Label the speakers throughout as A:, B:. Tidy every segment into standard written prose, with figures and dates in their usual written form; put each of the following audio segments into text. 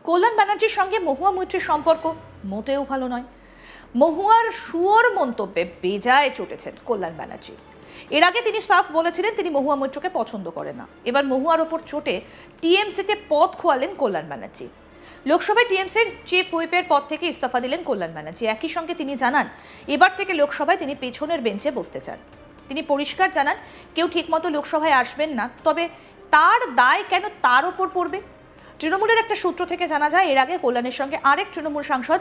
A: কল্যাণ ব্যানার্জির সঙ্গে মহুয়া মৈত্রের সম্পর্ক মোটেও ভালো নয়। মহুয়ার সুয়োর মন্তব্যে বেজায় চটেছেন কল্যাণ ব্যানার্জি। এর আগে তিনি সাফ বলেছিলেন তিনি মহুয়া মৈত্রকে পছন্দ করেন না। এবার মহুয়ার ওপর চটে টিএমসিতে পদ খোয়ালেন কল্যাণ ব্যানার্জি। লোকসভায় টিএমসির চিফ হুইপের পদ থেকে ইস্তফা দিলেন কল্যাণ ব্যানার্জি। একই সঙ্গে তিনি জানান এবার থেকে লোকসভায় তিনি পেছনের বেঞ্চে বসতে চান। তিনি পরিষ্কার জানান কেউ ঠিকমতো লোকসভায় আসবেন না, তবে তার দায় কেন তার ওপর পড়বে। তৃণমূলের একটা সূত্র থেকে জানা যায় এর আগে কল্যাণের সঙ্গে আরেক তৃণমূল সাংসদ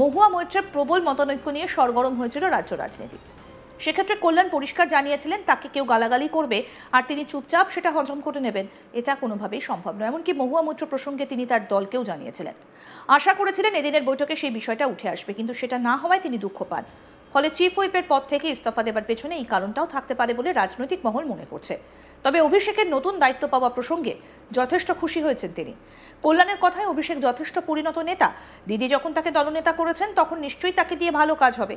A: মহুয়া মৈত্রের প্রবল মতানৈক্য নিয়ে সরগরম হয়েছিল রাজ্য রাজনীতি। সেক্ষেত্রে কল্যাণ পরিষ্কার জানিয়েছিলেন তাকে কেউ গালাগালি করবে আর তিনি চুপচাপ সেটা হজম করে নেবেন, এটা কোনোভাবেই সম্ভব নয়। এমনকি মহুয়া মৈত্র প্রসঙ্গে তিনি তার দলকেও জানিয়েছিলেন। আশা করেছিলেন এদিনের বৈঠকে সেই বিষয়টা উঠে আসবে, কিন্তু সেটা না হওয়ায় তিনি দুঃখ পান। ফলে চিফ হুইপের পদ থেকে ইস্তফা দেবার পেছনে এই কারণটাও থাকতে পারে বলে রাজনৈতিক মহল মনে করছে। তবে অভিষেকের নতুন দায়িত্ব পাওয়া প্রসঙ্গে যথেষ্ট খুশি হয়েছেন তিনি। কল্যাণের কথায় অভিষেক যথেষ্ট পরিণত নেতা। দিদি যখন তাকে দলনেতা করেছেন তখন নিশ্চয়ই তাকে দিয়ে ভালো কাজ হবে।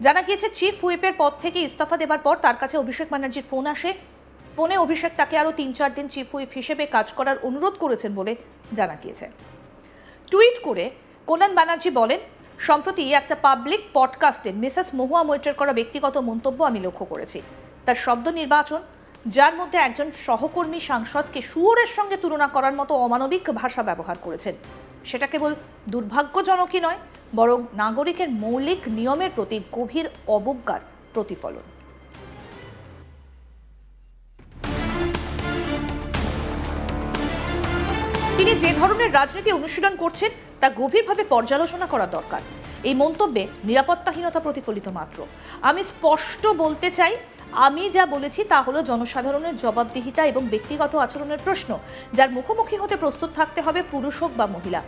A: জানা গিয়েছে চিফ হুইপের পদ থেকে ইস্তফা দেবার পর তার কাছে অভিষেক ব্যানার্জির ফোন আসে। ফোনে অভিষেক তাকে আরও ৩-৪ দিন চিফ হুইপ হিসেবে কাজ করার অনুরোধ করেছেন বলে জানা গিয়েছে। টুইট করে কল্যাণ ব্যানার্জি বলেন, সম্প্রতি একটা পাবলিক পডকাস্টে মিসেস মহুয়া মৈত্রের করা ব্যক্তিগত মন্তব্য আমি লক্ষ্য করেছি। তার শব্দ নির্বাচন, যার মধ্যে একজন সহকর্মী সাংসদকে শুয়োরের সঙ্গে তুলনা করার মতো অমানবিক ভাষা ব্যবহার করেছেন, সেটা কেবল দুর্ভাগ্যজনকই নয়, বরং নাগরিকের মৌলিক নিয়মের প্রতি গভীর অবজ্ঞার প্রতিফলন। তিনি যে ধরনের রাজনীতি অনুশীলন করছেন তা গভীরভাবে পর্যালোচনা করা দরকার। এই মন্তব্যে নিরাপত্তাহীনতা প্রতিফলিত মাত্র। আমি স্পষ্ট বলতে চাই, আমি যা বলেছি তা হলো জনসাধারণের জবাবদিহিতা এবং ব্যক্তিগত আচরণের প্রশ্ন, যার মুখোমুখি হতে প্রস্তুত থাকতে হবে পুরুষ হোক বা মহিলা।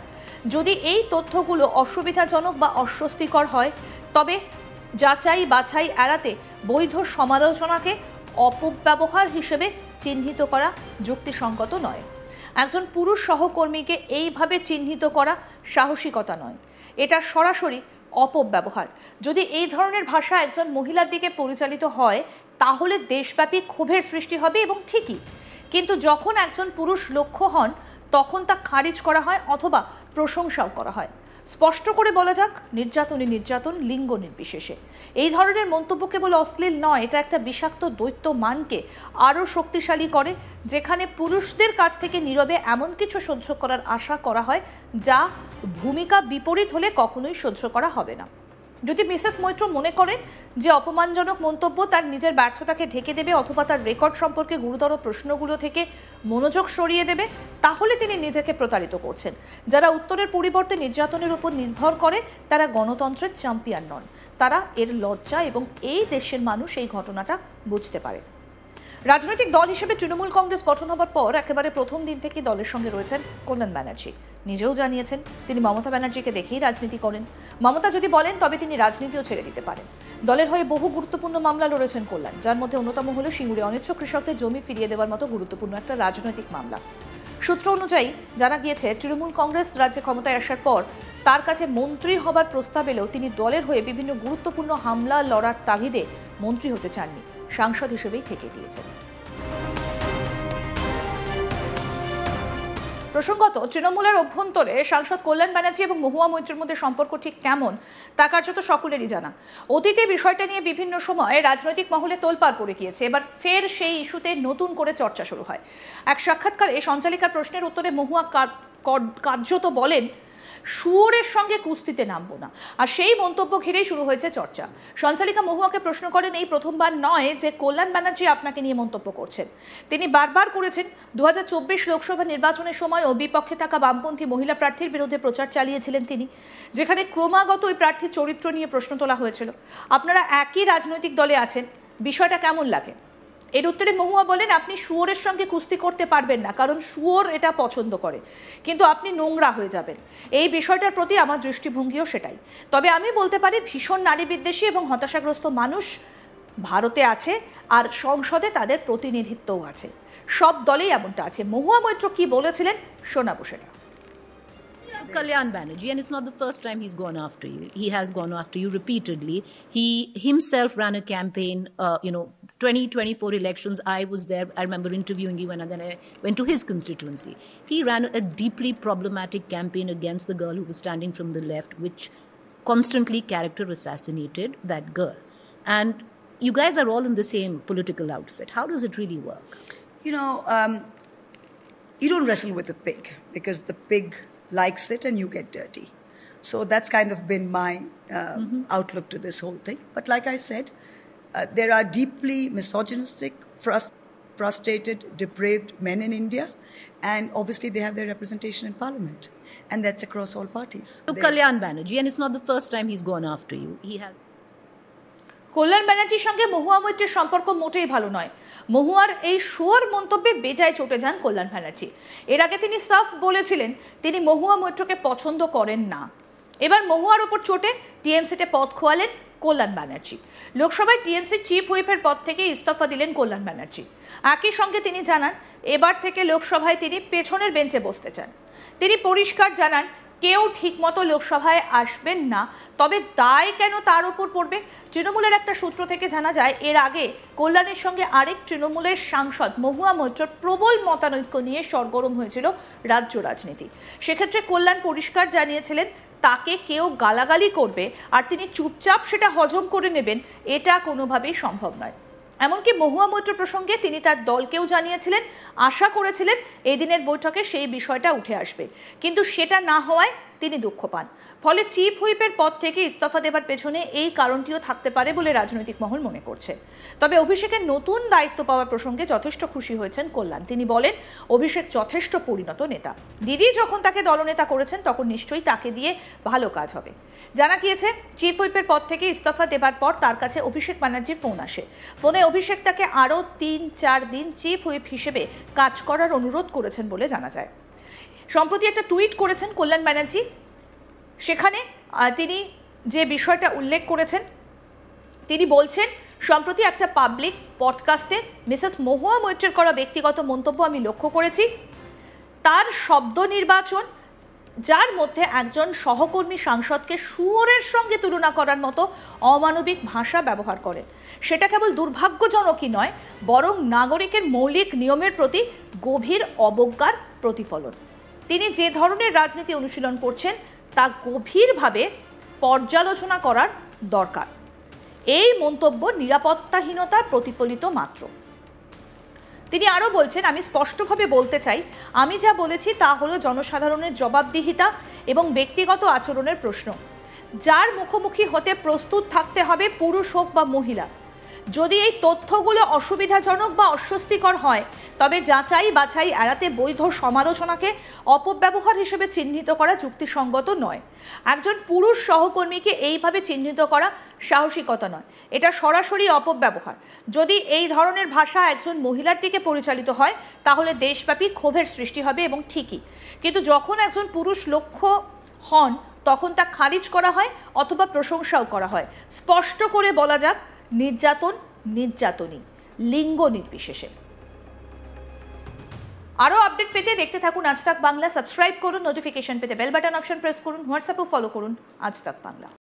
A: যদি এই তথ্যগুলো অসুবিধাজনক বা অস্বস্তিকর হয় তবে যাচাই বাছাই এড়াতে বৈধ সমালোচনাকে অপব্যবহার হিসেবে চিহ্নিত করা যুক্তিসঙ্গত নয়। একজন পুরুষ সহকর্মীকে এইভাবে চিহ্নিত করা সাহসিকতা নয়, এটা সরাসরি অপব্যবহার। যদি এই ধরনের ভাষা একজন মহিলার দিকে পরিচালিত হয় তাহলে দেশব্যাপী ক্ষোভের সৃষ্টি হবে এবং ঠিকই, কিন্তু যখন একজন পুরুষ লক্ষ্য হন তখন তা খারিজ করা হয় অথবা প্রশংসাও করা হয়। স্পষ্ট করে বলা যাক, নির্যাতনই নির্যাতন, লিঙ্গ নির্বিশেষে। এই ধরনের মন্তব্য কেবল অশ্লীল নয়, এটা একটা বিষাক্ত দ্বৈত মানকে আরও শক্তিশালী করে, যেখানে পুরুষদের কাছ থেকে নীরবে এমন কিছু সহ্য করার আশা করা হয় যা ভূমিকা বিপরীত হলে কখনোই সহ্য করা হবে না। যদি মিসেস মৈত্র মনে করেন যে অপমানজনক মন্তব্য তার নিজের ব্যর্থতাকে ঢেকে দেবে অথবা তার রেকর্ড সম্পর্কে গুরুতর প্রশ্নগুলো থেকে মনোযোগ সরিয়ে দেবে, তাহলে তিনি নিজেকে প্রতারিত করছেন। যারা উত্তরের পরিবর্তে নির্যাতনের উপর নির্ভর করে তারা গণতন্ত্রের চ্যাম্পিয়ন নন, তারা এর লজ্জা এবং এই দেশের মানুষ এই ঘটনাটা বুঝতে পারে। রাজনৈতিক দল হিসেবে তৃণমূল কংগ্রেস গঠন হবার পর একেবারে প্রথম দিন থেকে দলের সঙ্গে রয়েছেন কল্যাণ ব্যানার্জি। নিজেও জানিয়েছেন তিনি মমতা ব্যানার্জিকে দেখেই রাজনীতি করেন। মমতা যদি বলেন তবে তিনি রাজনীতিও ছেড়ে দিতে পারেন। দলের হয়ে বহু গুরুত্বপূর্ণ মামলা লড়েছেন কল্যাণ, যার মধ্যে অন্যতম হল সিঙ্গুরে অনিচ্ছুক কৃষকদের জমি ফিরিয়ে দেওয়ার মতো গুরুত্বপূর্ণ একটা রাজনৈতিক মামলা। সূত্র অনুযায়ী জানা গিয়েছে তৃণমূল কংগ্রেস রাজ্যে ক্ষমতায় আসার পর তার কাছে মন্ত্রী হবার প্রস্তাব এলেও তিনি দলের হয়ে বিভিন্ন গুরুত্বপূর্ণ হামলা লড়ার তাগিদে মন্ত্রী হতে চাননি, সাংসদ হিসেবেই থেকে গিয়েছেন। প্রসঙ্গত, তৃণমূলের অভ্যন্তরে সাংসদ কল্যাণ ব্যানার্জি এবং মহুয়া মৈত্রের মধ্যে সম্পর্ক ঠিক কেমন তা কার্যত সকলেরই জানা। অতীতে বিষয়টা নিয়ে বিভিন্ন সময় রাজনৈতিক মহলে তোলপাড় পড়ে গিয়েছে, এবার ফের সেই ইস্যুতে নতুন করে চর্চা শুরু হয়। এক সাক্ষাৎকারে সঞ্চালিকার প্রশ্নের উত্তরে মহুয়া কার্যত বলেন, শুয়োরের সঙ্গে কুস্তিতে নামবো না, আর সেই মন্তব্য ঘিরেই শুরু হয়েছে চর্চা। সঞ্চালিকা মহুয়াকে প্রশ্ন করেন, এই প্রথমবার নয় যে কল্যাণ ব্যানার্জি আপনাকে নিয়ে মন্তব্য করছেন। তিনি বারবার করেছেন 2024 লোকসভা নির্বাচনের সময় ও বিপক্ষে থাকা বামপন্থী মহিলা প্রার্থীর বিরুদ্ধে প্রচার চালিয়েছিলেন তিনি, যেখানে ক্রমাগত ওই প্রার্থীর চরিত্র নিয়ে প্রশ্ন তোলা হয়েছিল। আপনারা একই রাজনৈতিক দলে আছেন, বিষয়টা কেমন লাগে? এর উত্তরে মহুয়া বলেন, আপনি শুয়োরের সঙ্গে কুস্তি করতে পারবেন না, কারণ শুয়োর এটা পছন্দ করে, কিন্তু আপনি নোংরা হয়ে যাবেন। এই বিষয়টার প্রতি আমার দৃষ্টিভঙ্গিও সেটাই। তবে আমি বলতে পারি ভীষণ নারী বিদ্বেষী এবং হতাশাগ্রস্ত মানুষ ভারতে আছে, আর সংসদে তাদের প্রতিনিধিত্বও আছে। সব দলেই এমনটা আছে। মহুয়া মৈত্র কি বলেছিলেন শোনাবো সেটা।
B: Kalyan Banerjee, and it's not the first time he's gone after you. He has gone after you repeatedly. He himself ran a campaign, 2024 elections. I was there. I remember interviewing you, and then I went to his constituency. He ran a deeply problematic campaign against the girl who was standing from the left, which constantly character assassinated that girl. And you guys are all in the same political outfit. How does it really work?
C: You don't wrestle with the pig because the pig likes it and you get dirty. So that's kind of been my outlook to this whole thing. But like I said, there are deeply misogynistic, frustrated, depraved men in India. And obviously they have their representation in parliament. And that's across all parties.
B: So Kalyan Banerjee, and it's not the first time he's gone after you. He has.
A: কল্যাণ ব্যানার্জির সঙ্গে মহুয়া মৈত্রের সম্পর্ক মোটেই ভালো নয়। মহুয়ার এই শুয়োর মন্তব্যে বেজায় চটে যান কল্যাণ ব্যানার্জি। এর আগে তিনি সাফ বলেছিলেন তিনি মহুয়া মৈত্রকে পছন্দ করেন না। এবার মহুয়ার ওপর চটে টিএমসিতে পদ খোয়ালেন কল্যাণ ব্যানার্জি। লোকসভায় টিএমসি চিফ হুইপের পদ থেকে ইস্তফা দিলেন কল্যাণ ব্যানার্জি। একই সঙ্গে তিনি জানান এবার থেকে লোকসভায় তিনি পেছনের বেঞ্চে বসতে চান। তিনি পরিষ্কার জানান কেউ ঠিকমতো লোকসভায় আসবেন না, তবে দায় কেন তার ওপর পড়বে। তৃণমূলের একটা সূত্র থেকে জানা যায় এর আগে কল্যাণের সঙ্গে আরেক তৃণমূলের সাংসদ মহুয়া মৈত্রর প্রবল মতানৈক্য নিয়ে সরগরম হয়েছিল রাজ্য রাজনীতি। সেক্ষেত্রে কল্যাণ পরিষ্কার জানিয়েছিলেন তাকে কেউ গালাগালি করবে আর তিনি চুপচাপ সেটা হজম করে নেবেন, এটা কোনোভাবেই সম্ভব নয়। এমনকি মহুয়া মৈত্র প্রসঙ্গে তিনি তার দলকেও জানিয়েছিলেন, আশা করেছিলেন এই দিনের বৈঠকে সেই বিষয়টা উঠে আসবে, কিন্তু সেটা না হওয়ায় তিনি দুঃখ পান। ফলে চিফ হুইপের পদ থেকে ইস্তফা দেবার পেছনে এই কারণটিও থাকতে পারে বলে রাজনৈতিক মহল মনে করছে। তবে অভিষেকের নতুন দায়িত্ব পাওয়ার প্রসঙ্গে যথেষ্ট খুশি হয়েছেন কল্যাণ। তিনি বলেন অভিষেক যথেষ্ট পরিণত নেতা, দিদি যখন তাকে দলনেতা করেছেন তখন নিশ্চয়ই তাকে দিয়ে ভালো কাজ হবে। জানা গিয়েছে চিফ হুইপের পদ থেকে ইস্তফা দেবার পর তার কাছে অভিষেক ব্যানার্জির ফোন আসে। ফোনে অভিষেক তাকে আরও 3-4 দিন চিফ হুইপ হিসেবে কাজ করার অনুরোধ করেছেন বলে জানা যায়। সম্প্রতি একটা টুইট করেছেন কল্যাণ ব্যানার্জি, সেখানে তিনি যে বিষয়টা উল্লেখ করেছেন তিনি বলছেন সম্প্রতি একটা পাবলিক পডকাস্টে মিসেস মহুয়া মৈত্রের করা ব্যক্তিগত মন্তব্য আমি লক্ষ্য করেছি। তার শব্দ নির্বাচন, যার মধ্যে একজন সহকর্মী সাংসদকে শুয়োরের সঙ্গে তুলনা করার মতো অমানবিক ভাষা ব্যবহার করেন, সেটা কেবল দুর্ভাগ্যজনকই নয় বরং নাগরিকের মৌলিক নিয়মের প্রতি গভীর অবজ্ঞার প্রতিফলন। তিনি যে ধরনের রাজনীতি অনুশীলন করছেন তা গভীরভাবে পর্যালোচনা করার দরকার। এই মন্তব্য নিরাপত্তাহীনতার প্রতিফলিত মাত্র। তিনি আরও বলছেন আমি স্পষ্টভাবে বলতে চাই আমি যা বলেছি তা হলো জনসাধারণের জবাবদিহিতা এবং ব্যক্তিগত আচরণের প্রশ্ন, যার মুখোমুখি হতে প্রস্তুত থাকতে হবে পুরুষ হোক বা মহিলা। যদি এই তথ্যগুলো অসুবিধাজনক বা অস্বস্তিকর হয় তবে যাচাই বাছাই এড়াতে বৈধ সমালোচনাকে অপব্যবহার হিসেবে চিহ্নিত করা যুক্তিসঙ্গত নয়। একজন পুরুষ সহকর্মীকে এইভাবে চিহ্নিত করা সাহসিকতা নয়, এটা সরাসরি অপব্যবহার। যদি এই ধরনের ভাষা একজন মহিলার দিকে পরিচালিত হয় তাহলে দেশব্যাপী ক্ষোভের সৃষ্টি হবে এবং ঠিকই, কিন্তু যখন একজন পুরুষ লক্ষ্য হন তখন তা খারিজ করা হয় অথবা প্রশংসাও করা হয়। স্পষ্ট করে বলা যাক নির্যাতন নির্যাতনই, লিঙ্গ নির্বিশেষে। আরও আপডেট পেতে দেখতে থাকুন আজ তাক বাংলা। সাবস্ক্রাইব করুন, নোটিফিকেশন পেতে বেল বাটন অপশন প্রেস করুন, হোয়াটসঅ্যাপও ফলো করুন আজ তাক বাংলা।